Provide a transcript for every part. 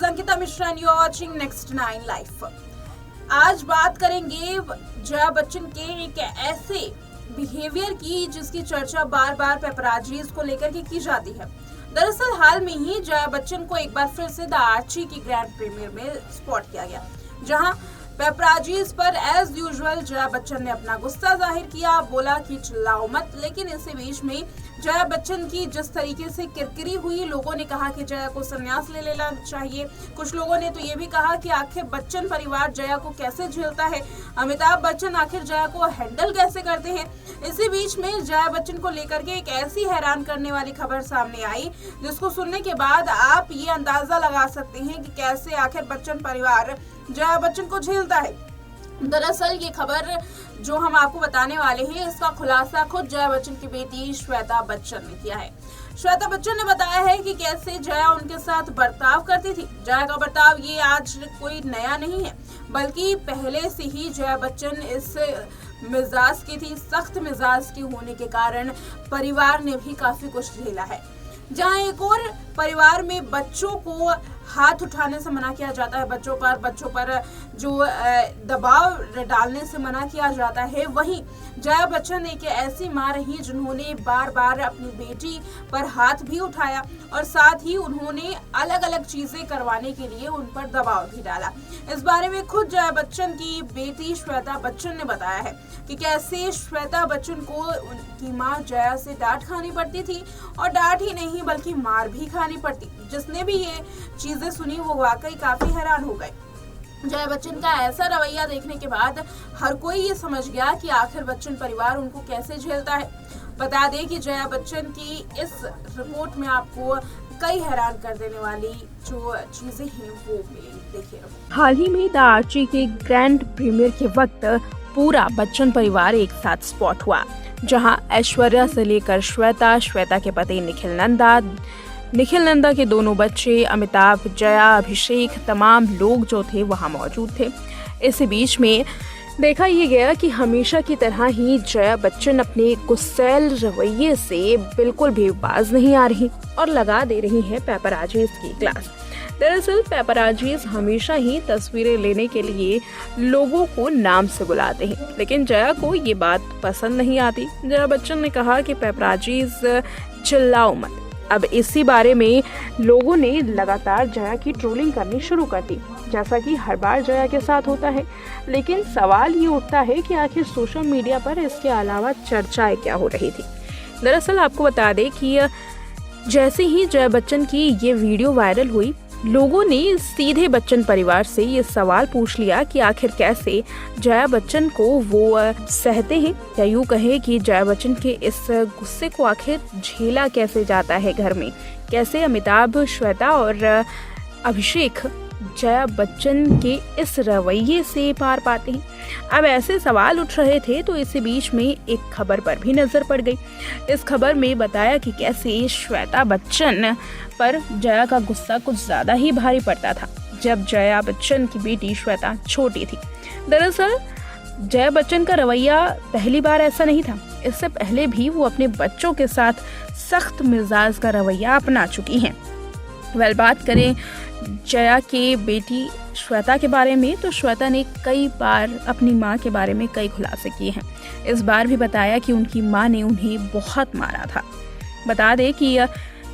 Ankita Mishra and you are watching next 9 life. आज बात करेंगे जया बच्चन के एक ऐसे बिहेवियर की जिसकी चर्चा बार बार पेपराजीज को लेकर के की जाती है। दरअसल हाल में ही जया बच्चन को एक बार फिर से द आर्ची की ग्रैंड प्रीमियर में स्पॉट किया गया, जहां पेपराजीज पर एज यूजुअल जया बच्चन ने अपना गुस्सा जाहिर किया, बोला कि चिल्लाओ मत। लेकिन इसी बीच में जया बच्चन की जिस तरीके से किरकिरी हुई, लोगों ने कहा कि जया को संन्यास ले लेना चाहिए। कुछ लोगों ने तो ये भी कहा कि आखिर बच्चन परिवार जया को कैसे झेलता है, अमिताभ बच्चन आखिर जया को हैंडल कैसे करते हैं। इसी बीच में जया बच्चन को लेकर के एक ऐसी हैरान करने वाली खबर सामने आई जिसको सुनने के बाद आप ये अंदाजा लगा सकते हैं कि कैसे आखिर बच्चन परिवार जया बच्चन को झेलता है। दरअसल ये खबर जो हम आपको बताने वाले हैं, इसका खुलासा खुद जया बच्चन की बेटी श्वेता बच्चन ने किया है। श्वेता बच्चन ने बताया है कि कैसे जया उनके साथ बर्ताव करती थी। जया का बर्ताव ये आज कोई नया नहीं है, बल्कि पहले से ही जया बच्चन इस मिजाज की थी। सख्त मिजाज की होने के कारण परिवार ने भी काफी कुछ झेला है। जहां एक और परिवार में बच्चों को हाथ उठाने से मना किया जाता है, बच्चों पर जो दबाव डालने से मना किया जाता है, वहीं जया बच्चन एक ऐसी मां रही जिन्होंने बार बार अपनी बेटी पर हाथ भी उठाया और साथ ही उन्होंने अलग अलग चीजें करवाने के लिए उन पर दबाव भी डाला। इस बारे में खुद जया बच्चन की बेटी श्वेता बच्चन ने बताया है कि कैसे श्वेता बच्चन को उनकी मां जया से डांट खानी पड़ती थी, और डांट ही नहीं बल्कि मार भी खानी पड़ती। जिसने भी ये चीजें सुनी वो वाकई काफी हैरान हो गए। जया बच्चन का ऐसा रवैया देखने के बाद हर कोई ये समझ गया कि आखिर बच्चन परिवार उनको कैसे झेलता है। बता दें कि जया बच्चन की इस रिपोर्ट में आपको कई हैरान कर देने वाली जो चीजें हैं वो मिलेंगी, देखिए। हाल ही में द आर्ची के ग्रैंड प्रीमियर के वक्त पूरा बच्चन परिवार एक साथ स्पॉट हुआ, जहां ऐश्वर्या से लेकर श्वेता के पति निखिल नंदा के दोनों बच्चे, अमिताभ, जया, अभिषेक, तमाम लोग जो थे वहां मौजूद थे। इसी बीच में देखा ये गया कि हमेशा की तरह ही जया बच्चन अपने गुस्सैल रवैये से बिल्कुल भी बाज नहीं आ रही और लगा दे रही है पेपराजीज की क्लास। दरअसल पेपराजीज हमेशा ही तस्वीरें लेने के लिए लोगों को नाम से बुलाते हैं, लेकिन जया को ये बात पसंद नहीं आती। जया बच्चन ने कहा कि पेपराजीज चिल्लाओ मत। अब इसी बारे में लोगों ने लगातार जया की ट्रोलिंग करनी शुरू कर दी, जैसा कि हर बार जया के साथ होता है। लेकिन सवाल ये उठता है कि आखिर सोशल मीडिया पर इसके अलावा चर्चाएं क्या हो रही थी। दरअसल आपको बता दें कि जैसे ही जया बच्चन की ये वीडियो वायरल हुई, लोगों ने सीधे बच्चन परिवार से ये सवाल पूछ लिया कि आखिर कैसे जया बच्चन को वो सहते हैं, या यूँ कहें कि जया बच्चन के इस गुस्से को आखिर झेला कैसे जाता है घर में, कैसे अमिताभ, श्वेता और अभिषेक जया बच्चन के इस रवैये से पार पाते हैं। अब ऐसे सवाल उठ रहे थे तो इसी बीच में एक खबर पर भी नजर पड़ गई। इस खबर में बताया कि कैसे श्वेता बच्चन पर जया का गुस्सा कुछ ज्यादा ही भारी पड़ता था जब जया बच्चन की बेटी श्वेता छोटी थी। दरअसल जया बच्चन का रवैया पहली बार ऐसा नहीं था, इससे पहले भी वो अपने बच्चों के साथ सख्त मिजाज का रवैया अपना चुकी हैं। बात करें जया की बेटी श्वेता के बारे में, तो श्वेता ने कई बार अपनी माँ के बारे में कई खुलासे किए हैं। इस बार भी बताया कि उनकी माँ ने उन्हें बहुत मारा था। बता दें कि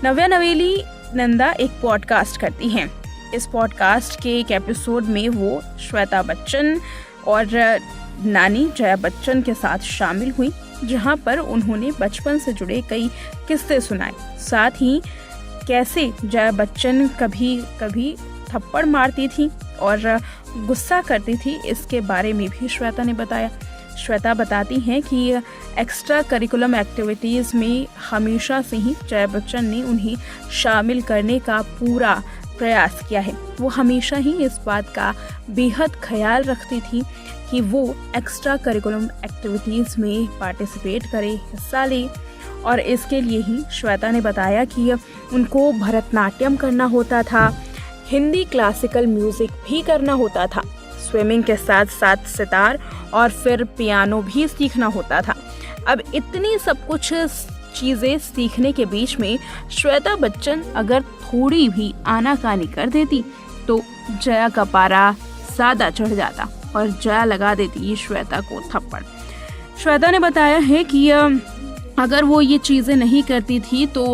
नव्या नवेली नंदा एक पॉडकास्ट करती हैं। इस पॉडकास्ट के एक एपिसोड में वो श्वेता बच्चन और नानी जया बच्चन के साथ शामिल हुई, जहां पर उन्होंने बचपन से जुड़े कई किस्से सुनाए। साथ ही कैसे जया बच्चन कभी कभी थप्पड़ मारती थी और गुस्सा करती थी, इसके बारे में भी श्वेता ने बताया। श्वेता बताती हैं कि एक्स्ट्रा करिकुलम एक्टिविटीज़ में हमेशा से ही जया बच्चन ने उन्हें शामिल करने का पूरा प्रयास किया है। वो हमेशा ही इस बात का बेहद ख्याल रखती थी कि वो एक्स्ट्रा करिकुलम एक्टिविटीज़ में पार्टिसिपेट करे, हिस्सा ले, और इसके लिए ही श्वेता ने बताया कि उनको भरतनाट्यम करना होता था, हिंदी क्लासिकल म्यूज़िक भी करना होता था, स्विमिंग के साथ साथ सितार और फिर पियानो भी सीखना होता था। अब इतनी सब कुछ चीज़ें सीखने के बीच में श्वेता बच्चन अगर थोड़ी भी आनाकानी कर देती जया का पारा ज्यादा चढ़ जाता और जया लगा देती श्वेता को थप्पड़। श्वेता ने बताया है कि अगर वो ये चीज़ें नहीं करती थी तो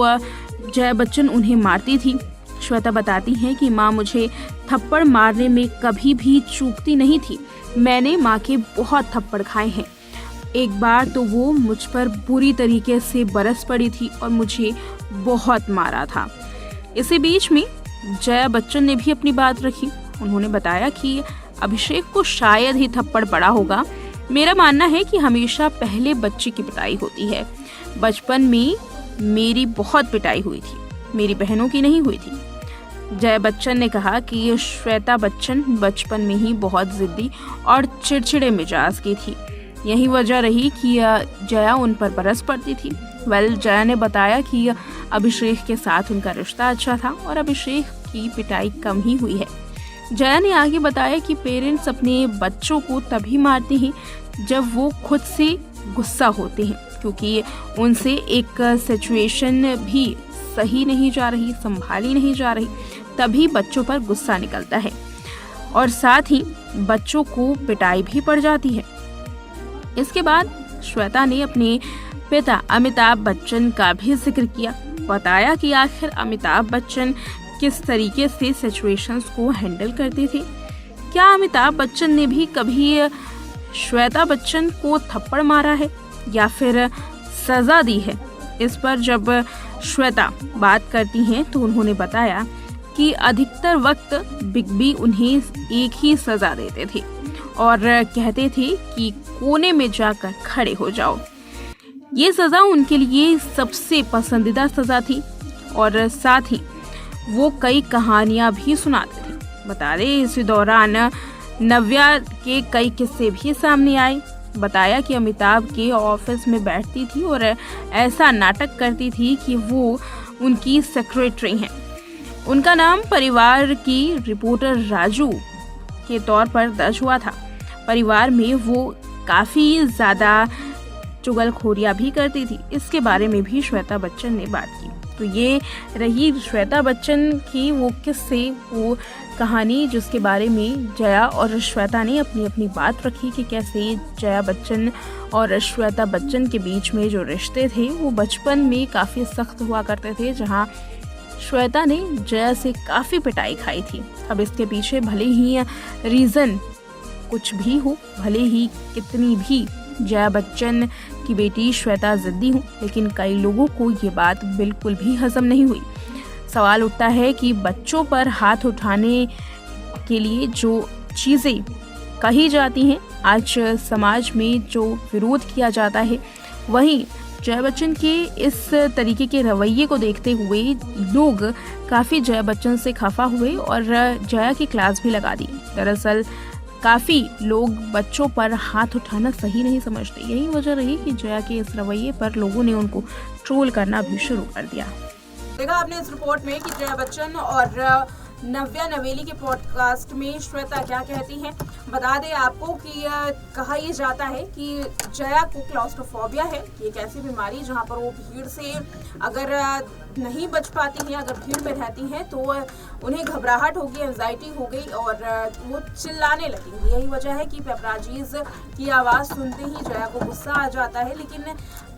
जया बच्चन उन्हें मारती थी। श्वेता बताती हैं कि माँ मुझे थप्पड़ मारने में कभी भी चूकती नहीं थी। मैंने माँ के बहुत थप्पड़ खाए हैं। एक बार तो वो मुझ पर बुरी तरीके से बरस पड़ी थी और मुझे बहुत मारा था। इसी बीच में जया बच्चन ने भी अपनी बात रखी। उन्होंने बताया कि अभिषेक को शायद ही थप्पड़ पड़ा होगा। मेरा मानना है कि हमेशा पहले बच्चे की पिटाई होती है। बचपन में मेरी बहुत पिटाई हुई थी, मेरी बहनों की नहीं हुई थी। जया बच्चन ने कहा कि श्वेता बच्चन बचपन में ही बहुत जिद्दी और चिड़चिड़े मिजाज की थी। यही वजह रही कि जया उन पर बरस पड़ती थी। जया ने बताया कि अभिषेक के साथ उनका रिश्ता अच्छा था और अभिषेक की पिटाई कम ही हुई है। जया ने आगे बताया कि पेरेंट्स अपने बच्चों को तभी मारते हैं जब वो खुद से गुस्सा होते हैं, क्योंकि उनसे एक सिचुएशन भी सही नहीं जा रही, संभाली नहीं जा रही, तभी बच्चों पर गुस्सा निकलता है और साथ ही बच्चों को पिटाई भी पड़ जाती है। इसके बाद श्वेता ने अपने पिता अमिताभ बच्चन का भी जिक्र किया। बताया कि आखिर अमिताभ बच्चन किस तरीके से सिचुएशंस को हैंडल करते थे। क्या अमिताभ बच्चन ने भी कभी श्वेता बच्चन को थप्पड़ मारा है या फिर सजा दी है? इस पर जब श्वेता बात करती हैं तो उन्होंने बताया कि अधिकतर वक्त बिग बी उन्हें एक ही सजा देते थे और कहते थे कि कोने में जाकर खड़े हो जाओ। ये सजा उनके लिए सबसे पसंदीदा सजा थी और साथ ही वो कई कहानियां भी सुनाते थे। बता दें इसी दौरान नव्या के कई किस्से भी सामने आए। बताया कि अमिताभ के ऑफिस में बैठती थी और ऐसा नाटक करती थी कि वो उनकी सेक्रेटरी हैं। उनका नाम परिवार की रिपोर्टर राजू के तौर पर दर्ज हुआ था। परिवार में वो काफ़ी ज़्यादा चुगलखोरियाँ भी करती थी। इसके बारे में भी श्वेता बच्चन ने बात की। तो ये रही श्वेता बच्चन की वो किस्से, वो कहानी जिसके बारे में जया और श्वेता ने अपनी अपनी बात रखी कि कैसे जया बच्चन और श्वेता बच्चन के बीच में जो रिश्ते थे वो बचपन में काफ़ी सख्त हुआ करते थे, जहाँ श्वेता ने जया से काफ़ी पिटाई खाई थी। अब इसके पीछे भले ही रीज़न कुछ भी हो, भले ही कितनी भी जया बच्चन की बेटी श्वेता जिद्दी हो, लेकिन कई लोगों को ये बात बिल्कुल भी हजम नहीं हुई। सवाल उठता है कि बच्चों पर हाथ उठाने के लिए जो चीज़ें कही जाती हैं, आज समाज में जो विरोध किया जाता है, वहीं जया बच्चन के इस तरीके के रवैये को देखते हुए लोग काफ़ी जया बच्चन से खफा हुए और जया की क्लास भी लगा दी। दरअसल काफ़ी लोग बच्चों पर हाथ उठाना सही नहीं समझते। यही वजह रही कि जया के इस रवैये पर लोगों ने उनको ट्रोल करना भी शुरू कर दिया। देखा आपने इस रिपोर्ट में कि जया बच्चन और नव्या नवेली के पॉडकास्ट में श्वेता क्या कहती हैं। बता दें आपको कि कहा यह जाता है कि जया को क्लॉस्ट्रोफोबिया है, ये एक ऐसी बीमारी जहां पर वो भीड़ से अगर नहीं बच पाती हैं, अगर भीड़ में रहती हैं तो उन्हें घबराहट होगी, एंजाइटी हो गई और वो चिल्लाने लगेंगी। यही वजह है कि पेपराजीज की आवाज़ सुनते ही जया को गुस्सा आ जाता है। लेकिन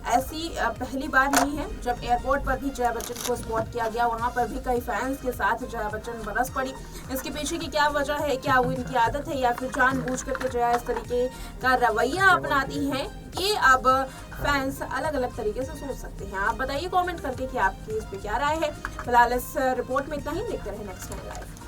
ऐसी पहली बार नहीं है। जब एयरपोर्ट पर भी जया बच्चन को स्पॉट किया गया, वहाँ पर भी कई फैंस के साथ जया बच्चन बरस पड़ी। इसके पीछे की क्या वजह है, क्या वो इनकी आदत है या फिर जानबूझ करके जया इस तरीके का रवैया अपनाती हैं, ये अब फैंस अलग अलग तरीके से सोच सकते हैं। आप बताइए कमेंट करके कि आपकी इस पे क्या राय है। फिलहाल इस रिपोर्ट में इतना ही। देखते रहे नेक्स्ट टाइम लाइव।